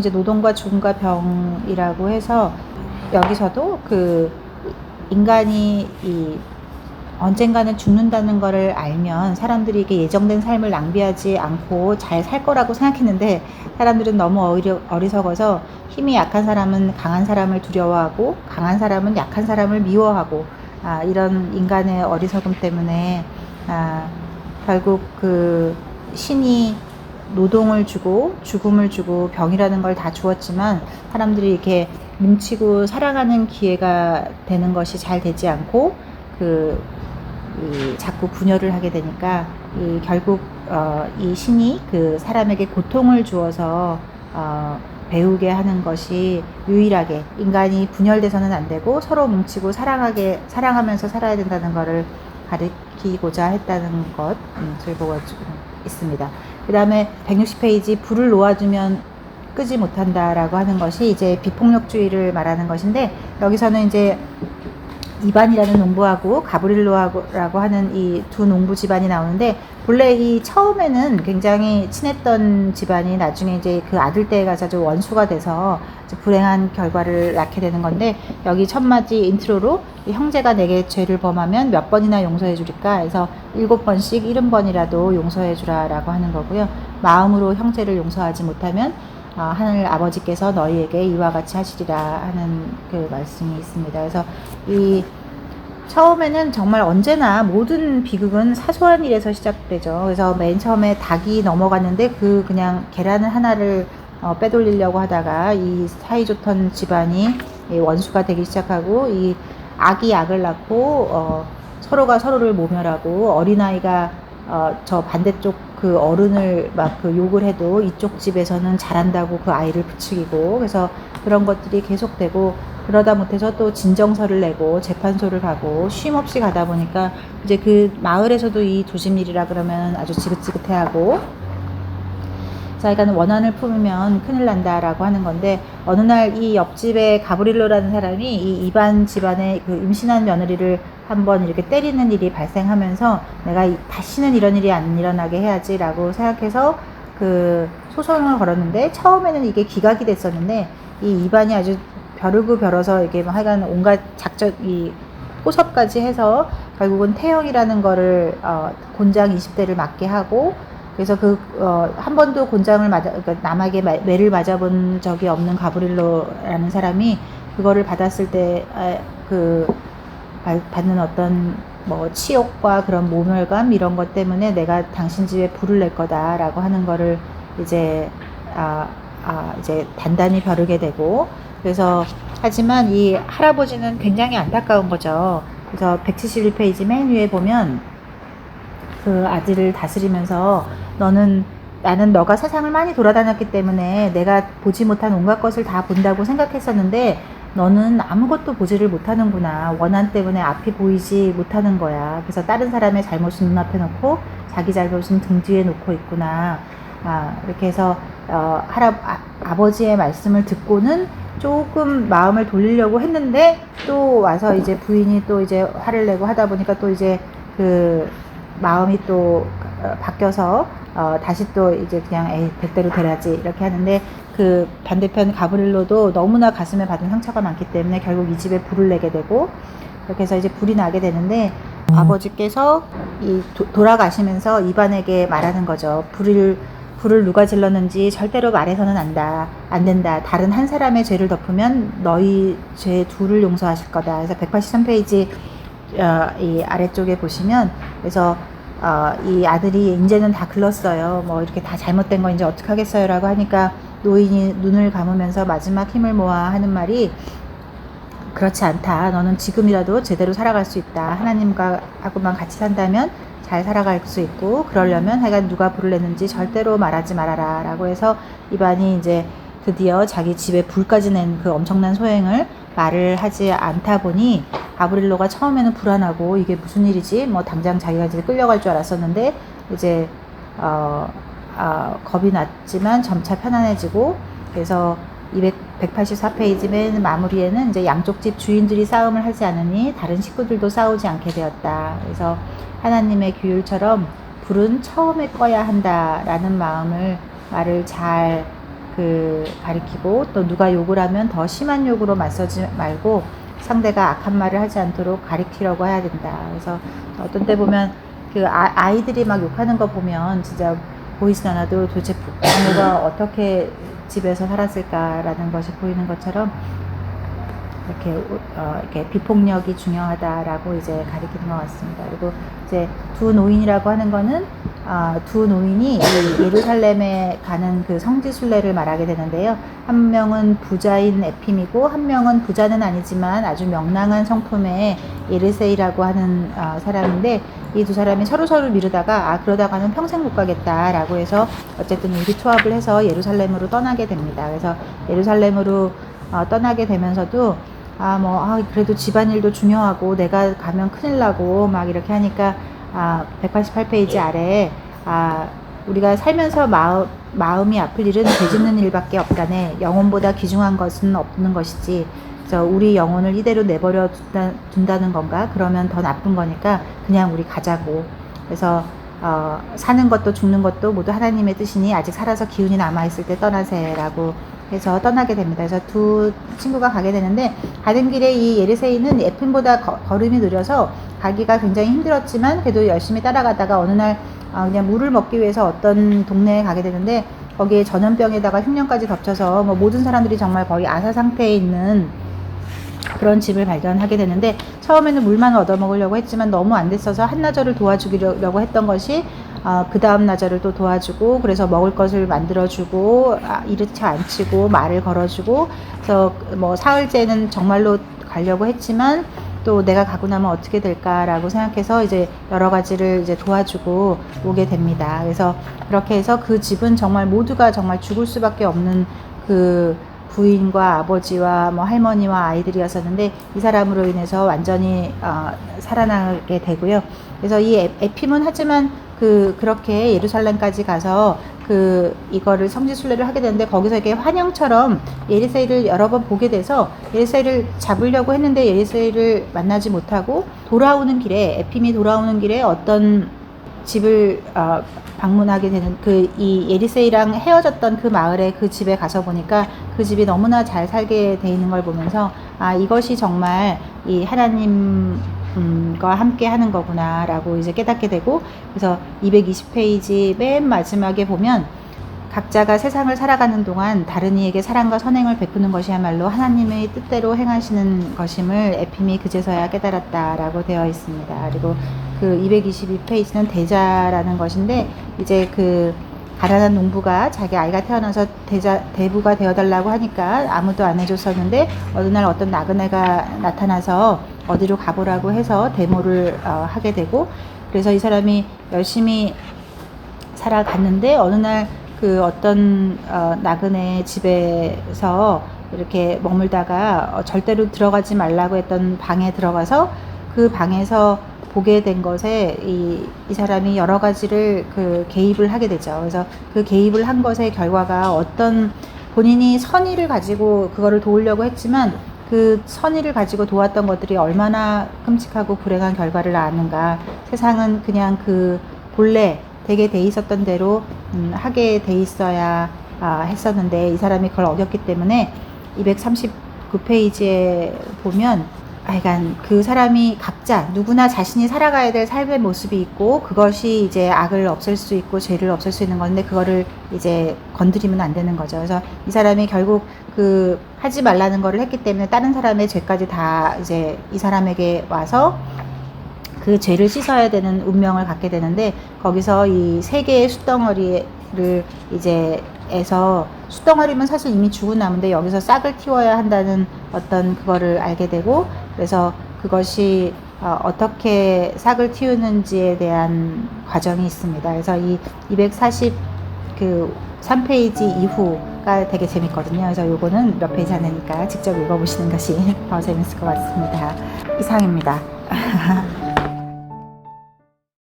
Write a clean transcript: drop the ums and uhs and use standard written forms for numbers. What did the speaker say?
이제 노동과 죽음과 병이라고 해서 여기서도 그 인간이 언젠가는 죽는다는 것을 알면 사람들이 이게 예정된 삶을 낭비하지 않고 잘 살 거라고 생각했는데, 사람들은 너무 어리석어서 힘이 약한 사람은 강한 사람을 두려워하고 강한 사람은 약한 사람을 미워하고, 이런 인간의 어리석음 때문에 결국 그 신이 노동을 주고 죽음을 주고 병이라는 걸 다 주었지만 사람들이 이렇게 뭉치고 살아가는 기회가 되는 것이 잘 되지 않고 자꾸 분열을 하게 되니까 결국 이 신이 그 사람에게 고통을 주어서 배우게 하는 것이 유일하게, 인간이 분열돼서는 안 되고 서로 뭉치고 사랑하면서 살아야 된다는 것을 가르치고자 했다는 것을 보고 있습니다. 그 다음에 160페이지 불을 놓아주면 끄지 못한다라고 하는 것이 이제 비폭력주의를 말하는 것인데, 여기서는 이제 이반이라는 농부하고 가브릴로라고 하는 이 두 농부 집안이 나오는데, 본래 이 처음에는 굉장히 친했던 집안이 나중에 이제 그 아들 떼에 가서 좀 원수가 돼서 불행한 결과를 낳게 되는 건데, 여기 첫 마디 인트로로 형제가 내게 죄를 범하면 몇 번이나 용서해 주리까 해서 7번씩 70번이라도 용서해 주라라고 하는 거고요. 마음으로 형제를 용서하지 못하면 하늘 아버지께서 너희에게 이와 같이 하시리라 하는 그 말씀이 있습니다. 그래서 이 처음에는 정말 언제나 모든 비극은 사소한 일에서 시작되죠. 그래서 맨 처음에 닭이 넘어갔는데 그냥 계란 하나를 빼돌리려고 하다가 이 사이좋던 집안이 원수가 되기 시작하고, 이 악이 악을 낳고 서로가 서로를 모멸하고, 어린아이가 저 반대쪽 그 어른을 막 그 욕을 해도 이쪽 집에서는 잘한다고 그 아이를 부추기고, 그래서 그런 것들이 계속되고, 그러다 못해서 또 진정서를 내고 재판소를 가고 쉼없이 가다 보니까 이제 그 마을에서도 이 도심일이라 그러면 아주 지긋지긋해하고, 자기가 원한을 품으면 큰일 난다라고 하는 건데, 어느 날 이 옆집에 가브릴로라는 사람이 이 이반 집안의 그 임신한 며느리를 한번 이렇게 때리는 일이 발생하면서 내가 다시는 이런 일이 안 일어나게 해야지라고 생각해서 그 소송을 걸었는데, 처음에는 이게 기각이 됐었는데 이 이반이 아주 벼르고 벼러서 이게 하여간 온갖 이 포섭까지 해서 결국은 태형이라는 거를 곤장 20대를 맞게 하고, 그래서 한 번도 곤장을 그러니까 남에게 매를 맞아본 적이 없는 가브릴로라는 사람이 그거를 받았을 때 받는 어떤 치욕과 그런 모멸감 이런 것 때문에 내가 당신 집에 불을 낼 거다라고 하는 거를 이제 이제 단단히 벼르게 되고, 그래서 하지만 이 할아버지는 굉장히 안타까운 거죠. 그래서 171페이지 맨 위에 보면 그 아들을 다스리면서 나는 너가 세상을 많이 돌아다녔기 때문에 내가 보지 못한 온갖 것을 다 본다고 생각했었는데 너는 아무것도 보지를 못하는구나. 원한 때문에 앞이 보이지 못하는 거야. 그래서 다른 사람의 잘못은 눈앞에 놓고 자기 잘못은 등 뒤에 놓고 있구나. 이렇게 해서 아버지의 말씀을 듣고는 조금 마음을 돌리려고 했는데, 또 와서 이제 부인이 또 이제 화를 내고 하다 보니까 또 이제 그 마음이 또 바뀌어서 다시 또 이제 그냥 백대로 되라지 이렇게 하는데, 그 반대편 가브릴로도 너무나 가슴에 받은 상처가 많기 때문에 결국 이 집에 불을 내게 되고, 그렇게 해서 이제 불이 나게 되는데, 아버지께서 돌아가시면서 이반에게 말하는 거죠. 불을 누가 질렀는지 절대로 말해서는 안 된다. 다른 한 사람의 죄를 덮으면 너희 죄 둘을 용서하실 거다. 그래서 183페이지 이 아래쪽에 보시면, 그래서 이 아들이 이제는 다 글렀어요. 이렇게 다 잘못된 거 이제 어떡하겠어요 라고 하니까 노인이 눈을 감으면서 마지막 힘을 모아 하는 말이, 그렇지 않다. 너는 지금이라도 제대로 살아갈 수 있다. 하나님하고만 같이 산다면 잘 살아갈 수 있고, 그러려면 하여간 누가 불을 냈는지 절대로 말하지 말아라 라고 해서 이반이 이제 드디어 자기 집에 불까지 낸 그 엄청난 소행을 말을 하지 않다 보니, 가브릴로가 처음에는 불안하고 이게 무슨 일이지? 당장 자기가 이제 끌려갈 줄 알았었는데 이제 겁이 났지만 점차 편안해지고, 그래서 184페이지 맨 마무리에는 이제 양쪽 집 주인들이 싸움을 하지 않으니 다른 식구들도 싸우지 않게 되었다. 그래서 하나님의 규율처럼 불은 처음에 꺼야 한다라는 말을 잘 가리키고, 또 누가 욕을 하면 더 심한 욕으로 맞서지 말고 상대가 악한 말을 하지 않도록 가리키려고 해야 된다. 그래서 어떤 때 보면 아이들이 막 욕하는 거 보면 진짜 보이진 않아도 도대체 부모가 어떻게 집에서 살았을까라는 것이 보이는 것처럼 이렇게 비폭력이 중요하다라고 이제 가리키는 것 같습니다. 그리고 이제 두 노인이라고 하는 거는 두 노인이 예루살렘에 가는 그 성지 순례를 말하게 되는데요. 한 명은 부자인 에핌이고 한 명은 부자는 아니지만 아주 명랑한 성품의 예르세이라고 하는 사람인데, 이 두 사람이 서로 미루다가 그러다가는 평생 못 가겠다라고 해서 어쨌든 의기투합을 해서 예루살렘으로 떠나게 됩니다. 그래서 예루살렘으로 떠나게 되면서도 그래도 집안일도 중요하고 내가 가면 큰일 나고 막 이렇게 하니까 188페이지 아래에 우리가 살면서 마음이 아플 일은 되짚는 일밖에 없다네. 영혼보다 귀중한 것은 없는 것이지. 그래서 우리 영혼을 이대로 내버려 둔다는 건가? 그러면 더 나쁜 거니까 그냥 우리 가자고. 그래서 사는 것도 죽는 것도 모두 하나님의 뜻이니 아직 살아서 기운이 남아있을 때 떠나세라고 해서 떠나게 됩니다. 그래서 두 친구가 가게 되는데, 가는 길에 이 예르세이는 에핀보다 걸음이 느려서 가기가 굉장히 힘들었지만 그래도 열심히 따라가다가 어느 날 그냥 물을 먹기 위해서 어떤 동네에 가게 되는데, 거기에 전염병에다가 흉년까지 겹쳐서 모든 사람들이 정말 거의 아사 상태에 있는 그런 집을 발견하게 되는데, 처음에는 물만 얻어먹으려고 했지만 너무 안 됐어서 한나절을 도와주려고 했던 것이 그 다음 나절을 또 도와주고, 그래서 먹을 것을 만들어주고 이르차 앉히고 말을 걸어주고, 그래서 사흘째는 정말로 가려고 했지만 또 내가 가고 나면 어떻게 될까라고 생각해서 이제 여러 가지를 이제 도와주고 오게 됩니다. 그래서 그렇게 해서 그 집은 정말 모두가 정말 죽을 수밖에 없는 그 부인과 아버지와 할머니와 아이들이었었는데, 이 사람으로 인해서 완전히 살아나게 되고요. 그래서 이 에핌은 하지만 그렇게 예루살렘까지 가서 이거를 성지순례를 하게 되는데, 거기서 이게 환영처럼 예리세이를 여러 번 보게 돼서 예리세이를 잡으려고 했는데 예리세이를 만나지 못하고, 에핌이 돌아오는 길에 어떤 집을 방문하게 되는 이 예리세이랑 헤어졌던 그 마을에 그 집에 가서 보니까 그 집이 너무나 잘 살게 돼 있는 걸 보면서 이것이 정말 이 하나님과 함께 하는 거구나 라고 이제 깨닫게 되고, 그래서 220페이지 맨 마지막에 보면 각자가 세상을 살아가는 동안 다른 이에게 사랑과 선행을 베푸는 것이야말로 하나님의 뜻대로 행하시는 것임을 에핌이 그제서야 깨달았다라고 되어 있습니다. 그리고 222페이지는 대자라는 것인데, 이제 가난한 농부가 자기 아이가 태어나서 대부가 되어달라고 하니까 아무도 안 해줬었는데, 어느 날 어떤 나그네가 나타나서 어디로 가보라고 해서 데모를 하게 되고, 그래서 이 사람이 열심히 살아갔는데 어느 날 어떤 나그네 집에서 이렇게 머물다가 절대로 들어가지 말라고 했던 방에 들어가서 그 방에서 보게 된 것에 이 사람이 여러 가지를 개입을 하게 되죠. 그래서 그 개입을 한 것의 결과가 어떤, 본인이 선의를 가지고 그거를 도우려고 했지만 그 선의를 가지고 도왔던 것들이 얼마나 끔찍하고 불행한 결과를 낳았는가. 세상은 그냥 본래 되게 돼 있었던 대로 하게 돼 있어야 했었는데, 이 사람이 그걸 어겼기 때문에 239페이지에 보면 하여간 그 사람이 각자 누구나 자신이 살아가야 될 삶의 모습이 있고, 그것이 이제 악을 없앨 수 있고 죄를 없앨 수 있는 건데, 그거를 이제 건드리면 안 되는 거죠. 그래서 이 사람이 결국 하지 말라는 거를 했기 때문에 다른 사람의 죄까지 다 이제 이 사람에게 와서 그 죄를 씻어야 되는 운명을 갖게 되는데, 거기서 이 세 개의 숯덩어리를 이제 숯덩어리면 사실 이미 죽은 나무인데 여기서 싹을 틔워야 한다는 어떤 그거를 알게 되고, 그래서 그것이 어떻게 싹을 틔우는지에 대한 과정이 있습니다. 그래서 이 243페이지 이후가 되게 재밌거든요. 그래서 요거는 몇 페이지 안 되니까 직접 읽어보시는 것이 더 재밌을 것 같습니다. 이상입니다.